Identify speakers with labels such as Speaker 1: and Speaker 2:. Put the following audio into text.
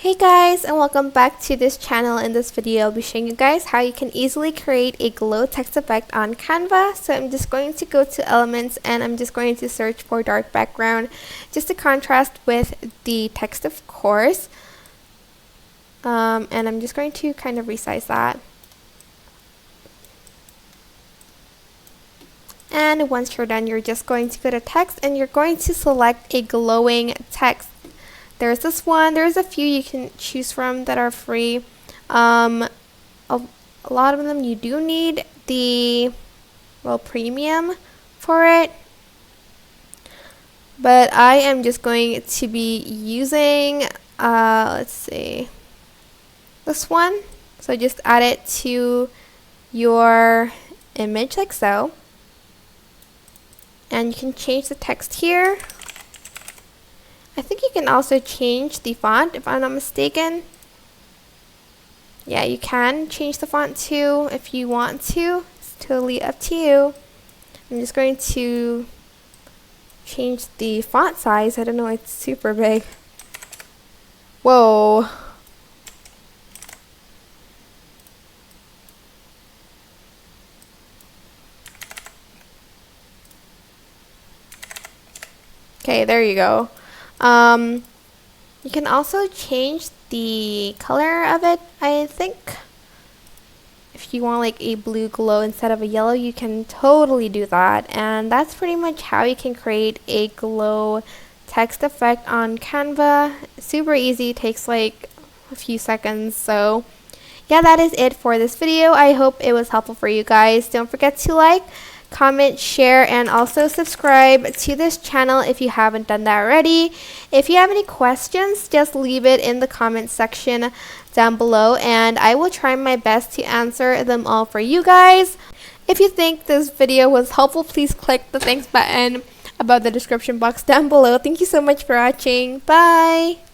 Speaker 1: Hey guys, and welcome back to this channel. In this video I'll be showing you guys how you can easily create a glow text effect on Canva. So I'm just going to go to elements and I'm just going to search for dark background just to contrast with the text, of course. And I'm just going to kind of resize that. And once you're done, you're just going to go to text and you're going to select a glowing text. There's this one. There's a few you can choose from that are free. A lot of them you do need the premium for it. But I am just going to be using let's see, this one. So just add it to your image like so. And you can change the text here. I think you can also change the font if I'm not mistaken. Yeah, you can change the font too if you want to. It's totally up to you. I'm just going to change the font size. I don't know, it's super big. Whoa. Okay, there you go. You can also change the color of it. I think if you want like a blue glow instead of a yellow, you can totally do that. And that's pretty much how you can create a glow text effect on Canva. Super easy, takes like a few seconds. So yeah, that is it for this video. I hope it was helpful for you guys. Don't forget to like, comment, share, and also subscribe to this channel if you haven't done that already. If you have any questions, just leave it in the comment section down below and I will try my best to answer them all for you guys. If you think this video was helpful, please click the thanks button above the description box down below. Thank you so much for watching. Bye!